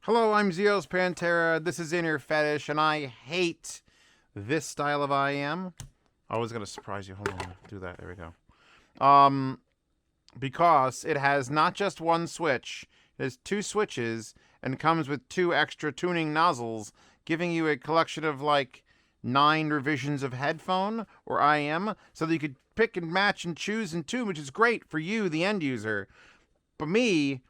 Hello, I'm Zeos Pantera. This is Inner Fetish, and I hate this style of IEM. I was gonna surprise you. Hold on, do that. There we go. Because it has not just one switch, it has two switches, and comes with two extra tuning nozzles, giving you a collection of like 9 revisions of headphone or IEM, so that you could pick and match and choose and tune, which is great for you, the end user. But me,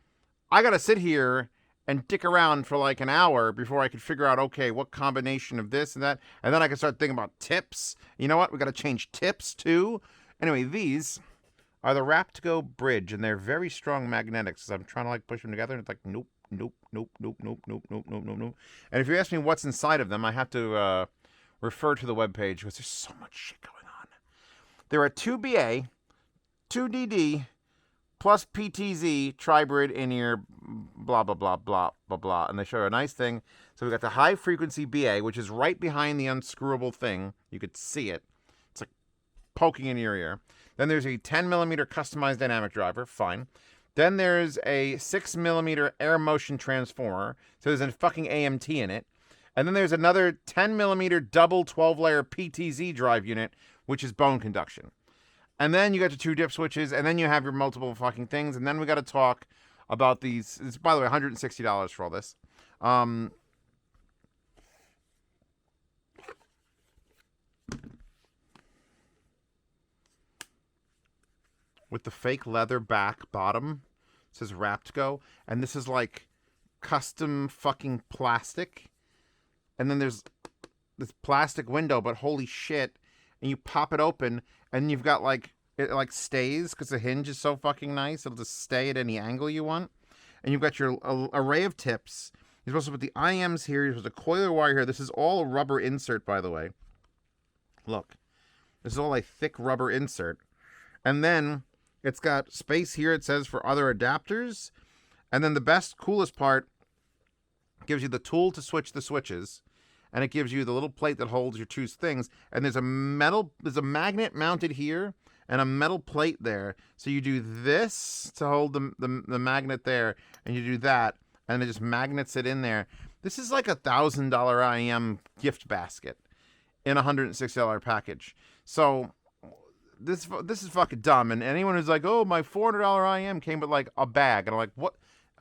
I gotta sit here and dick around for like an hour before I could figure out, okay, what combination of this and that. And then I could start thinking about tips. You know what? We got to change tips too. Anyway, these are the Raptgo bridge, and they're very strong magnetics. So I'm trying to like push them together, and it's like, nope, nope, nope, nope, nope, nope, nope, nope, nope, nope. And if you ask me what's inside of them, I have to refer to the webpage because there's so much shit going on. There are 2 BA, 2 DD, plus PTZ, tribrid, in-ear, blah, blah, blah, blah, blah, blah. And they show a nice thing. So we got the high-frequency BA, which is right behind the unscrewable thing. You could see it. It's like poking in your ear. Then there's a 10mm customized dynamic driver. Fine. Then there's a 6mm air motion transformer. So there's a fucking AMT in it. And then there's another 10mm double 12-layer PTZ drive unit, which is bone conduction. And then you got your 2 dip switches, and then you have your multiple fucking things, and then we got to talk about these. It's, by the way, $160 for all this. With the fake leather back bottom, it says Raptgo, and this is like custom fucking plastic. And then there's this plastic window, but holy shit. And you pop it open, and you've got like, it like stays because the hinge is so fucking nice. It'll just stay at any angle you want. And you've got your array of tips. You're supposed to put the IEMs here. You're supposed to coil your wire here. This is all a rubber insert, by the way. Look. This is all a thick rubber insert. And then it's got space here, it says, for other adapters. And then the best, coolest part gives you the tool to switch the switches. And it gives you the little plate that holds your 2 things. And there's a magnet mounted here and a metal plate there. So you do this to hold the magnet there, and you do that, and it just magnets it in there. This is like a $1,000 IEM gift basket in a $160 package. So this is fucking dumb. And anyone who's like, oh, my $400 IEM came with like a bag, and I'm like, what?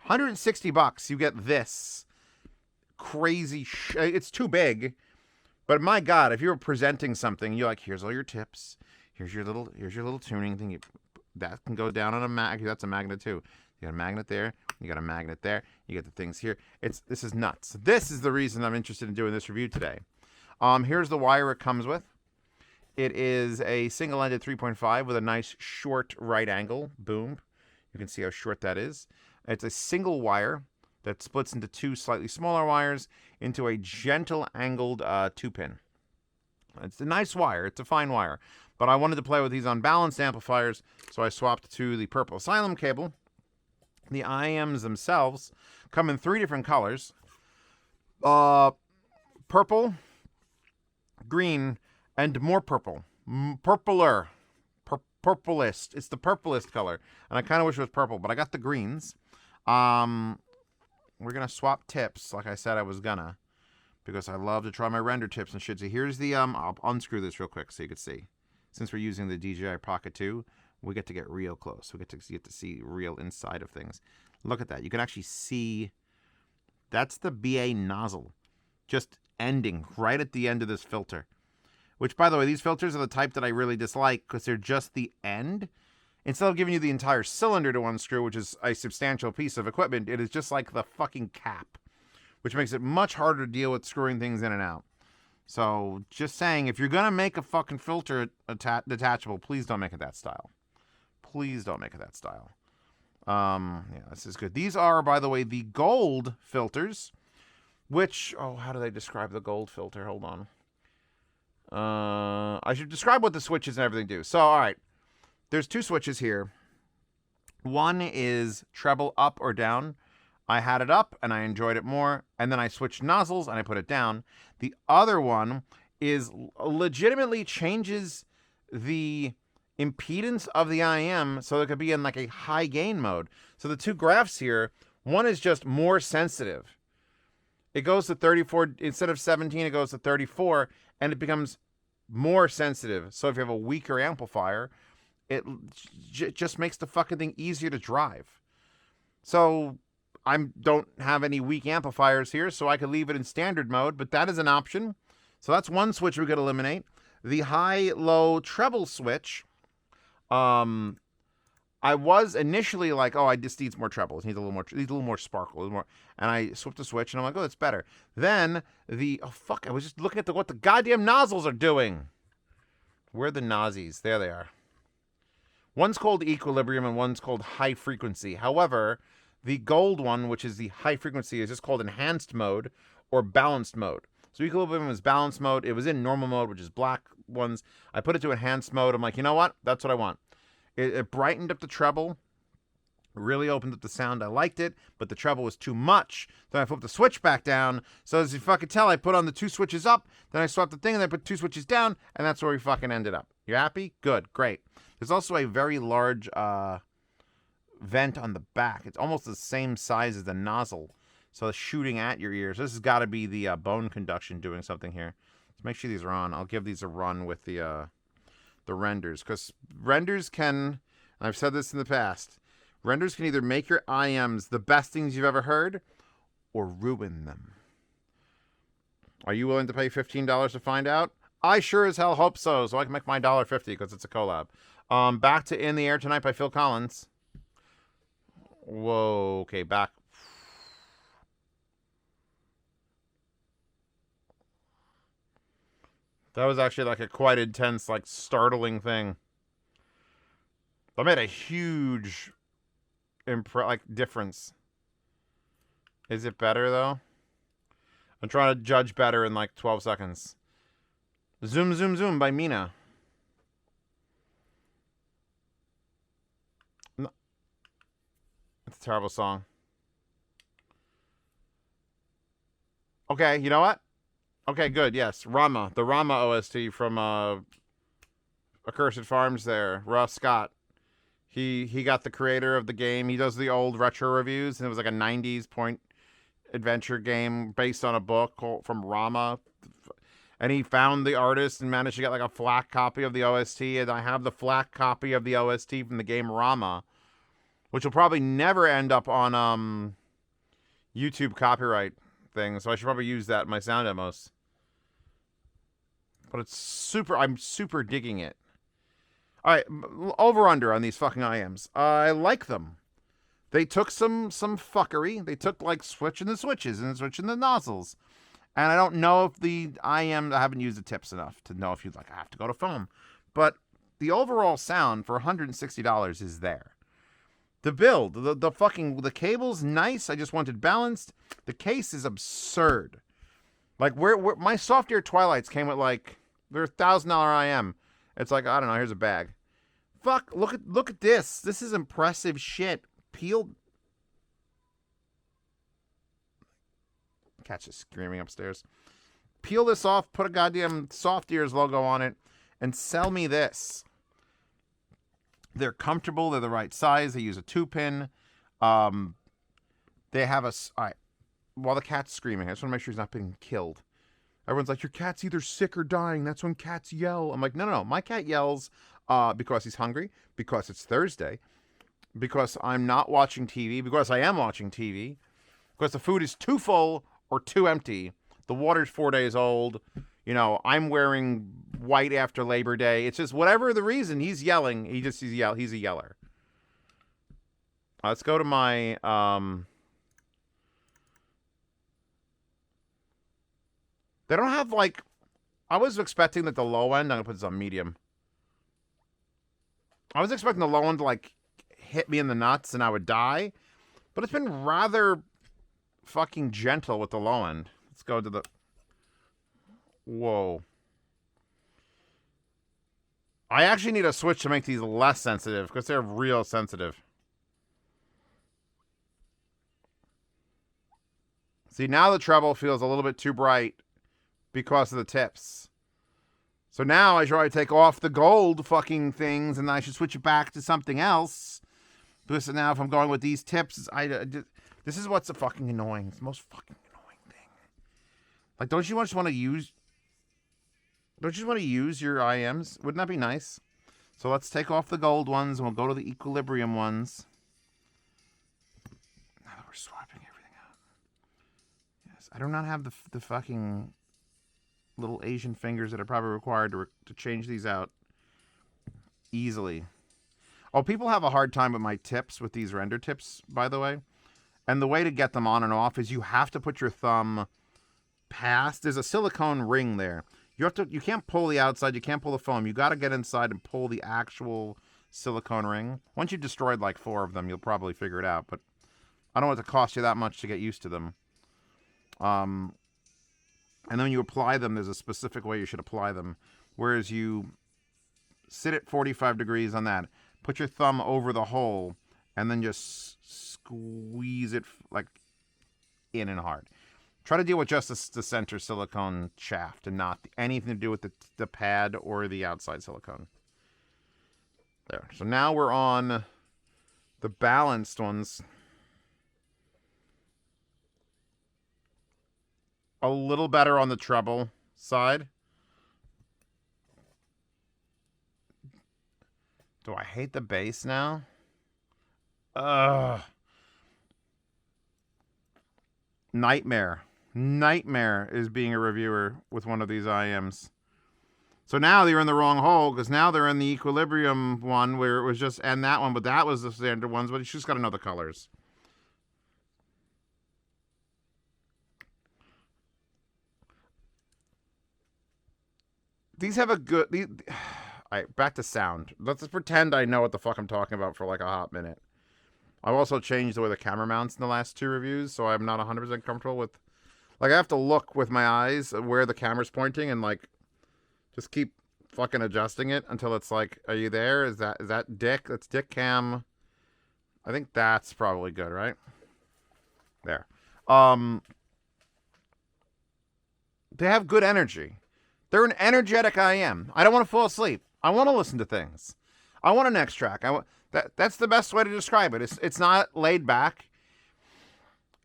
$160, you get this crazy it's too big. But my god, if you were presenting something, you're like, here's all your tips, here's your little tuning thing, that can go down on a mag. That's a magnet too. You got a magnet there, you got a magnet there, you get the things here. This is nuts. This is the reason I'm interested in doing this review today. Here's the wire it comes with. It is a single-ended 3.5 with a nice short right angle boom. You can see how short that is. It's a single wire that splits into 2 slightly smaller wires into a gentle angled 2-pin. It's a nice wire. It's a fine wire. But I wanted to play with these unbalanced amplifiers, so I swapped to the purple Asylum cable. The IEMs themselves come in 3 different colors. Purple, green, and more purple. Purplest. It's the purplest color. And I kind of wish it was purple, but I got the greens. We're going to swap tips, like I said I was gonna, because I love to try my render tips and shit. So here's the, I'll unscrew this real quick so you can see. Since we're using the DJI Pocket 2, we get to get real close. We get to see real inside of things. Look at that. You can actually see, that's the BA nozzle, just ending right at the end of this filter. Which, by the way, these filters are the type that I really dislike because they're just the end. Instead of giving you the entire cylinder to unscrew, which is a substantial piece of equipment, it is just like the fucking cap, which makes it much harder to deal with screwing things in and out. So, just saying, if you're going to make a fucking filter detachable, please don't make it that style. Please don't make it that style. Yeah, this is good. These are, by the way, the gold filters, which, oh, how do they describe the gold filter? Hold on. I should describe what the switches and everything do. So, all right. There's 2 switches here. One is treble up or down. I had it up and I enjoyed it more. And then I switched nozzles and I put it down. The other one is legitimately changes the impedance of the IEM so it could be in like a high gain mode. So the 2 graphs here, one is just more sensitive it goes to 34. Instead of 17, it goes to 34, and it becomes more sensitive. So if you have a weaker amplifier, it just makes the fucking thing easier to drive. So I don't have any weak amplifiers here, so I could leave it in standard mode, but that is an option. So that's one switch we could eliminate. The high-low treble switch, I was initially like, oh, I just needs more treble. It needs a little more sparkle, a little more. And I swapped the switch, and I'm like, oh, that's better. Then I was just looking at what the goddamn nozzles are doing. Where are the Nazis? There they are. One's called equilibrium and one's called high frequency. However, the gold one, which is the high frequency, is just called enhanced mode or balanced mode. So equilibrium is balanced mode. It was in normal mode, which is black ones. I put it to enhanced mode. I'm like, you know what? That's what I want. It brightened up the treble, really opened up the sound. I liked it, but the treble was too much. Then I flipped the switch back down. So as you fucking tell, I put on the 2 switches up, then I swapped the thing, and then I put 2 switches down, and that's where we fucking ended up. You happy? Good. Great. There's also a very large vent on the back. It's almost the same size as the nozzle. So it's shooting at your ears. This has got to be the bone conduction doing something here. Let's make sure these are on. I'll give these a run with the renders, because renders can, I've said this in the past, renders can either make your IEMs the best things you've ever heard or ruin them. Are you willing to pay $15 to find out? I sure as hell hope so I can make my $1.50 because it's a collab. Back to In the Air Tonight by Phil Collins. Whoa, okay, back. That was actually like a quite intense, like startling thing. That made a huge difference. Is it better though? I'm trying to judge better in like 12 seconds. Zoom, Zoom, Zoom by Mina. No. It's a terrible song. Okay, you know what? Okay, good, yes. Rama. The Rama OST from Accursed Farms there. Russ Scott. He got the creator of the game. He does the old retro reviews, and it was like a 90s point adventure game based on a book from Rama. And he found the artist and managed to get like a FLAC copy of the OST, and I have the FLAC copy of the OST from the game Rama, which will probably never end up on YouTube copyright thing, so I should probably use that in my sound demos. But it's I'm super digging it. Alright, over-under on these fucking IEMs. I like them. They took some fuckery. They took, like, switching the switches and switching the nozzles. And I don't know if the IEM, I haven't used the tips enough to know if you'd like, I have to go to foam. But the overall sound for $160 is there. The build, the cable's nice. I just wanted balanced. The case is absurd. Like, where my Soft Ear Twilights came with, like, they're $1,000 IEM. It's like, I don't know, here's a bag. Fuck, look at this. This is impressive shit. Peeled. Cat's just screaming upstairs. Peel this off, put a goddamn Soft Ears logo on it, and sell me this. They're comfortable. They're the right size. They use a 2-pin. They have a... All right. While the cat's screaming, I just want to make sure he's not being killed. Everyone's like, your cat's either sick or dying. That's when cats yell. I'm like, no. My cat yells because he's hungry, because it's Thursday, because I'm not watching TV, because I am watching TV, because the food is too full or too empty. The water's 4 days old. You know, I'm wearing white after Labor Day. It's just whatever the reason, he's yelling. He's a yeller. Let's go to my... They don't have, like... I was expecting that the low end... I'm going to put this on medium. I was expecting the low end to, like, hit me in the nuts and I would die. But it's been rather fucking gentle with the low end. Let's go to the... Whoa. I actually need a switch to make these less sensitive, because they're real sensitive. See, now the treble feels a little bit too bright because of the tips. So now I should probably take off the gold fucking things and I should switch it back to something else. Because now if I'm going with these tips, this is what's the fucking annoying. It's the most fucking annoying thing. Like, don't you just want to use? Don't you just want to use your IEMs? Wouldn't that be nice? So let's take off the gold ones and we'll go to the equilibrium ones. Now that we're swapping everything out. Yes, I do not have the fucking little Asian fingers that are probably required to change these out easily. Oh, people have a hard time with my tips, with these render tips, by the way. And the way to get them on and off is you have to put your thumb past. There's a silicone ring there. You can't pull the outside, you can't pull the foam. You got to get inside and pull the actual silicone ring. Once you've destroyed like 4 of them, you'll probably figure it out, but I don't want it to cost you that much to get used to them. And then when you apply them, there's a specific way you should apply them. Whereas you sit at 45 degrees on that, put your thumb over the hole, and then just squeeze it like in and hard. Try to deal with just the center silicone shaft and not anything to do with the pad or the outside silicone. There. So now we're on the balanced ones. A little better on the treble side. Do I hate the bass now? Ugh. Nightmare is being a reviewer with one of these IEMs. So now they're in the wrong hole, because now they're in the equilibrium one where it was just, and that one, but that was the standard ones, but you just got to know the colors. These have a good... All right, back to sound. Let's just pretend I know what the fuck I'm talking about for like a hot minute. I've also changed the way the camera mounts in the last 2 reviews, so I'm not 100% comfortable with... Like, I have to look with my eyes where the camera's pointing and, like, just keep fucking adjusting it until it's like, are you there? Is that dick? That's dick cam. I think that's probably good, right? There. They have good energy. They're an energetic IEM. I don't want to fall asleep. I want to listen to things. I want an next track. That's the best way to describe it. It's not laid back.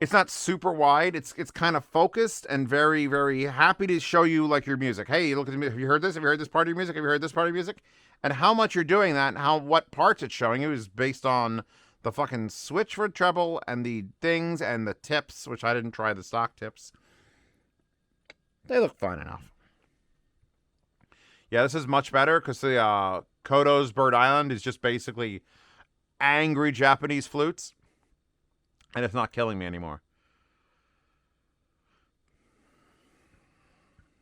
It's not super wide. It's kind of focused and very, very happy to show you like your music. Hey, look at the music. Have you heard this? Have you heard this part of your music? Have you heard this part of your music? And how much you're doing that and what parts it's showing you is based on the fucking switch for treble and the things and the tips, which I didn't try the stock tips. They look fine enough. Yeah, this is much better because the Kodo's Bird Island is just basically angry Japanese flutes. And it's not killing me anymore.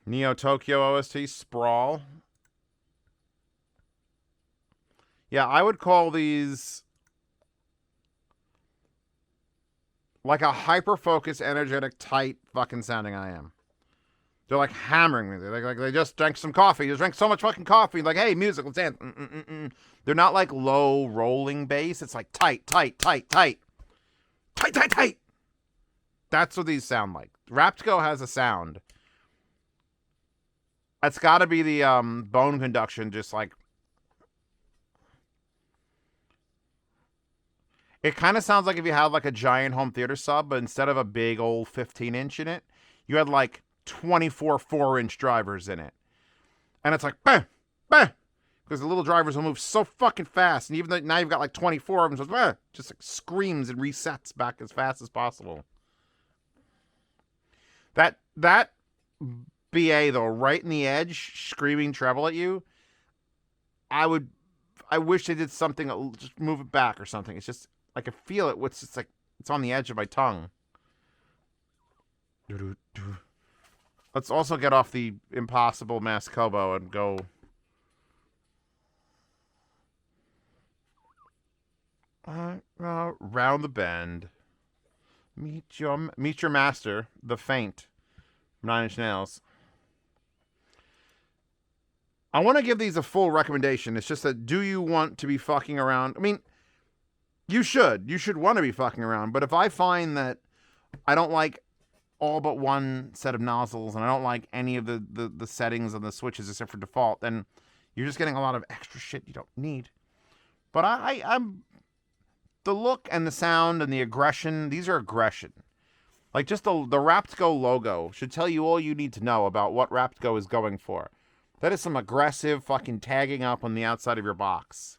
Neo Tokyo OST, Sprawl. Yeah, I would call these like a hyper-focused, energetic, tight fucking sounding IEM. They're like hammering me. They're like they just drank some coffee. They just drank so much fucking coffee. Like, hey, music, let's dance. They're not like low rolling bass. It's like tight, tight, tight, tight. Tight, tight, tight. That's what these sound like. Raptgo has a sound. It's got to be the bone conduction, just like... It kind of sounds like if you had like a giant home theater sub, but instead of a big old 15-inch in it, you had like 24 4-inch drivers in it. And it's like, bah, bah. Because the little drivers will move so fucking fast. And even though now you've got like 24 of them, so just like screams and resets back as fast as possible. That BA, though, right in the edge, screaming treble at you, I wish they did something, just move it back or something. It's just, I can feel it. It's just like, it's on the edge of my tongue. Let's also get off the impossible Mass Kobo and go... round the bend. Meet your master, the Faint, 9 Inch Nails. I want to give these a full recommendation. It's just that, do you want to be fucking around? I mean, you should. You should want to be fucking around. But if I find that I don't like all but one set of nozzles and I don't like any of the settings on the switches except for default, then you're just getting a lot of extra shit you don't need. But I'm... The look and the sound and the aggression, these are aggression. Like, just the Raptgo logo should tell you all you need to know about what Raptgo is going for. That is some aggressive fucking tagging up on the outside of your box.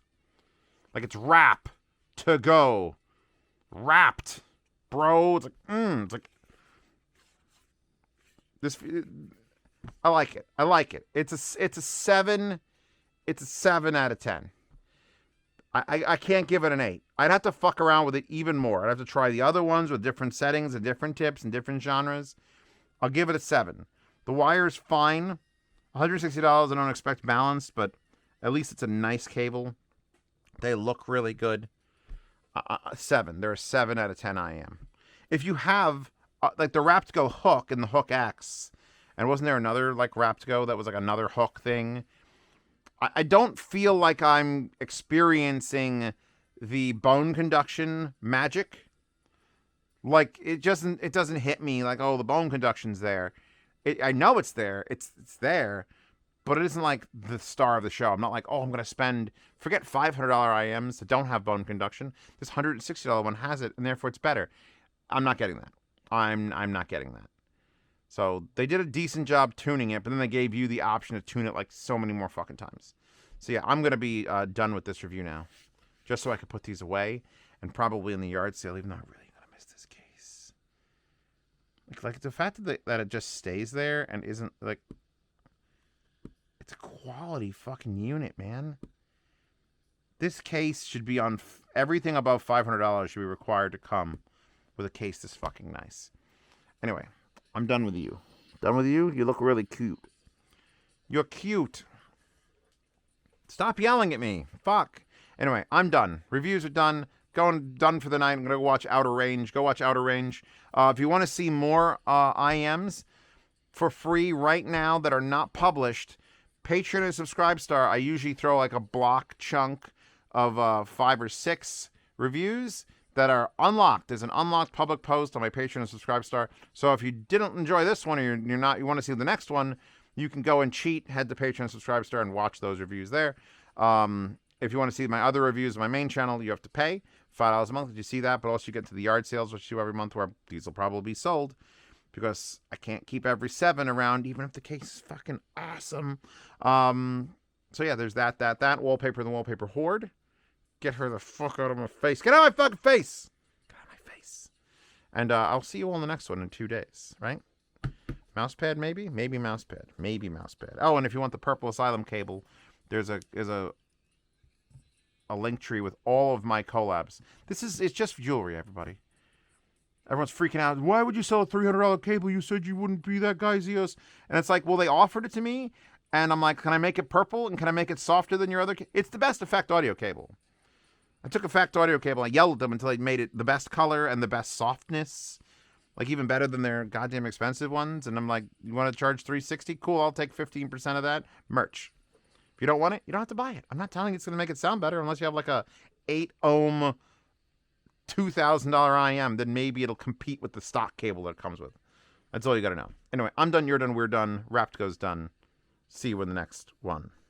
Like, it's rap to go. Wrapped. Bro. It's like, this. I like it. I like it. It's a 7. It's a 7 out of 10. I can't give it an 8. I'd have to fuck around with it even more. I'd have to try the other ones with different settings and different tips and different genres. I'll give it a 7. The wire is fine. $160, I don't expect balance, but at least it's a nice cable. They look really good. 7. They're a 7 out of 10 IEM. If you have, like, the Raptgo hook and the Hook X, and wasn't there another, like, Raptgo that was, like, another hook thing? I don't feel like I'm experiencing the bone conduction magic. Like, it doesn't hit me like, oh, the bone conduction's there. I know it's there. It's there. But it isn't like the star of the show. I'm not like, oh, I'm going to spend, forget $500 IEMs that don't have bone conduction. This $160 one has it, and therefore it's better. I'm not getting that. I'm not getting that. So they did a decent job tuning it, but then they gave you the option to tune it like so many more fucking times. So yeah, I'm going to be done with this review now. Just so I could put these away and probably in the yard sale, even though I'm really going to miss this case. Like the fact that it just stays there and isn't like... It's a quality fucking unit, man. This case should be on... everything above $500 should be required to come with a case this fucking nice. Anyway, I'm done with you. Done with you? You look really cute. You're cute. Stop yelling at me. Fuck. Anyway, I'm done. Reviews are done. Done for the night. I'm going to go watch Outer Range. Go watch Outer Range. If you want to see more IEMs for free right now that are not published, Patreon and Subscribestar, I usually throw like a block chunk of 5 or 6 reviews that are unlocked. There's an unlocked public post on my Patreon and Subscribestar. So if you didn't enjoy this one or you want to see the next one, you can go and cheat, head to Patreon and Subscribestar and watch those reviews there. If you want to see my other reviews on my main channel, you have to pay $5 a month. Did you see that? But also you get to the yard sales, which I do every month, where these will probably be sold. Because I can't keep every 7 around, even if the case is fucking awesome. So yeah, there's that. Wallpaper, the Wallpaper Horde. Get her the fuck out of my face. Get out of my fucking face! Get out of my face. And I'll see you all in the next one in 2 days, right? Mousepad, maybe? Maybe mousepad. Maybe mousepad. Oh, and if you want the Purple Asylum cable, there's a link tree with all of my collabs. It's just jewelry, everybody. Everyone's freaking out. Why would you sell a $300 cable? You said you wouldn't be that guy, Zeos. And it's like, well, they offered it to me. And I'm like, can I make it purple? And can I make it softer than your other? It's the best effect audio cable. I took effect audio cable. I yelled at them until they made it the best color and the best softness. Like even better than their goddamn expensive ones. And I'm like, you want to charge $360? Cool, I'll take 15% of that. Merch. If you don't want it, you don't have to buy it. I'm not telling you it's going to make it sound better unless you have like a 8 ohm $2,000 IEM, then maybe it'll compete with the stock cable that it comes with. That's all you got to know. Anyway, I'm done, you're done, we're done. Raptgo's done. See you in the next one.